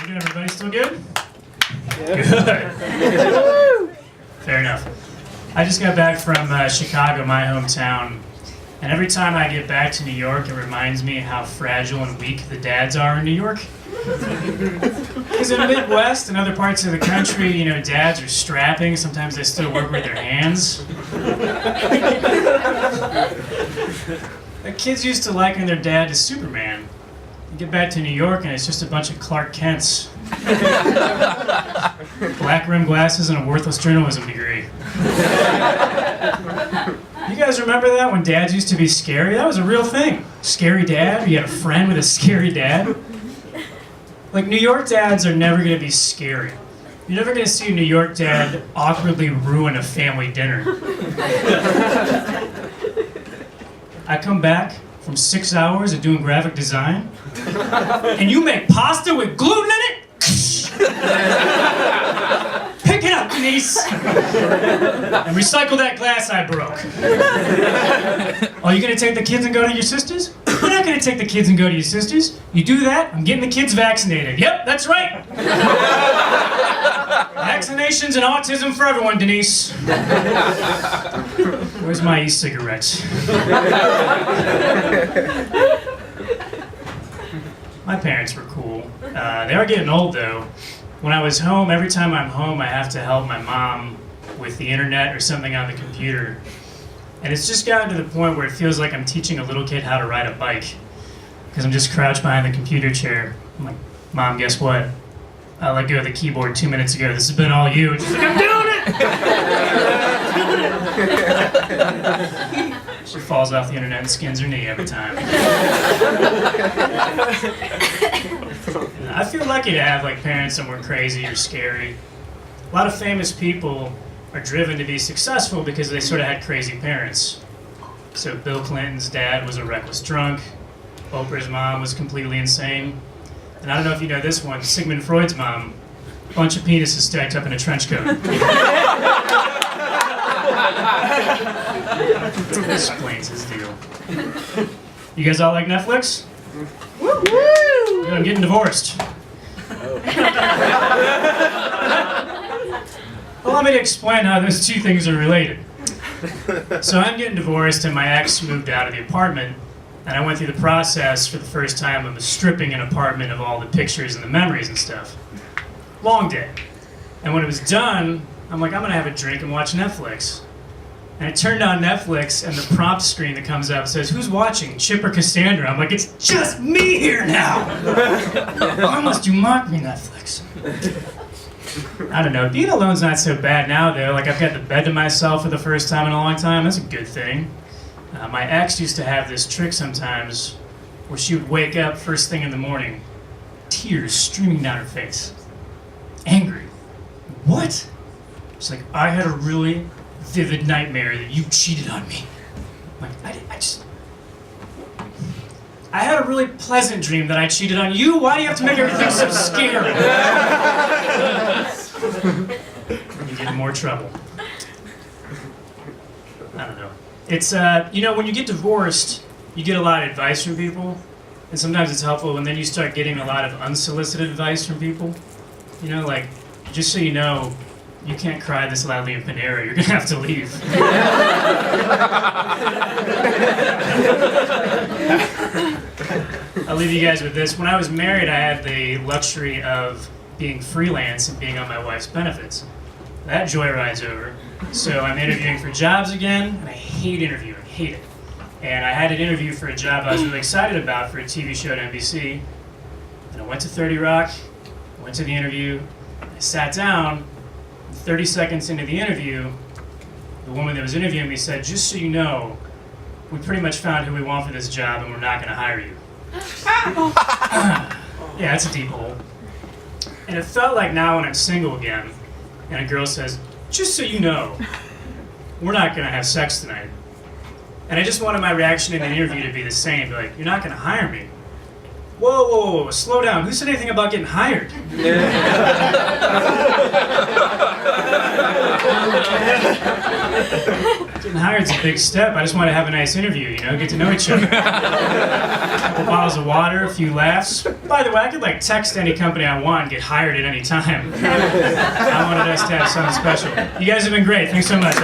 How's it going, everybody? Still good? Good. Fair enough. I just got back from Chicago, my hometown, and every time I get back to New York, it reminds me how fragile and weak the dads are in New York. Because in the Midwest and other parts of the country, you know, dads are strapping. Sometimes they still work with their hands. The kids used to liken their dad to Superman. You get back to New York and it's just a bunch of Clark Kents. Black rimmed glasses and a worthless journalism degree. You guys remember that when dads used to be scary? That was a real thing. Scary dad? You had a friend with a scary dad? Like, New York dads are never going to be scary. You're never going to see a New York dad awkwardly ruin a family dinner. I come back from 6 hours of doing graphic design, and you make pasta with gluten in it? Pick it up, Denise! And recycle that glass I broke. Oh, you gonna take the kids and go to your sister's? You're not gonna take the kids and go to your sister's. You do that, I'm getting the kids vaccinated. Yep, that's right. Vaccinations and autism for everyone, Denise. Where's my e-cigarettes? My parents were cool. They are getting old, though. When I was home, every time I'm home, I have to help my mom with the internet or something on the computer. And it's just gotten to the point where it feels like I'm teaching a little kid how to ride a bike. Because I'm just crouched behind the computer chair. I'm like, Mom, guess what? I let go of the keyboard 2 minutes ago. This has been all you. And she's like, I'm doing it! She falls off the internet and skins her knee every time. I feel lucky to have like parents that weren't crazy or scary. A lot of famous people are driven to be successful because they sort of had crazy parents. So Bill Clinton's dad was a reckless drunk. Oprah's mom was completely insane. And I don't know if you know this one, Sigmund Freud's mom, a bunch of penises stacked up in a trench coat. Explains his deal. You guys all like Netflix? Woo! Good, I'm getting divorced. Allow me to explain how those two things are related. So I'm getting divorced and my ex moved out of the apartment, and I went through the process for the first time of stripping an apartment of all the pictures and the memories and stuff. Long day. And when it was done, I'm like, I'm gonna have a drink and watch Netflix. And I turned on Netflix, and the prompt screen that comes up says, who's watching, Chip or Cassandra? I'm like, it's just me here now! Why must you mock me, Netflix? I don't know, being alone's not so bad now, though. Like, I've got the bed to myself for the first time in a long time. That's a good thing. My ex used to have this trick sometimes where she would wake up first thing in the morning, tears streaming down her face. Angry. What? She's like, I had a really vivid nightmare that you cheated on me. I'm like, I had a really pleasant dream that I cheated on you. Why do you have to make everything so scary? You get in more trouble. I don't know. It's, you know, when you get divorced, you get a lot of advice from people, and sometimes it's helpful, and then you start getting a lot of unsolicited advice from people. You know, like, just so you know, you can't cry this loudly in Panera, you're gonna have to leave. I'll leave you guys with this. When I was married, I had the luxury of being freelance and being on my wife's benefits. That joyride's over. So I'm interviewing for jobs again, and I hate interviewing, hate it. And I had an interview for a job I was really excited about for a TV show at NBC. And I went to 30 Rock, went to the interview, I sat down. 30 seconds into the interview, the woman that was interviewing me said, just so you know, we pretty much found who we want for this job and we're not going to hire you. Yeah, that's a deep hole. And it felt like now when I'm single again, and a girl says, just so you know, we're not going to have sex tonight. And I just wanted my reaction in the interview to be the same, be like, you're not going to hire me. Whoa, whoa, whoa, slow down. Who said anything about getting hired? Getting getting hired is a big step. I just want to have a nice interview, you know, get to know each other. A couple bottles of water, a few laughs. By the way, I could like text any company I want and get hired at any time. I wanted us to have something special. You guys have been great. Thanks so much.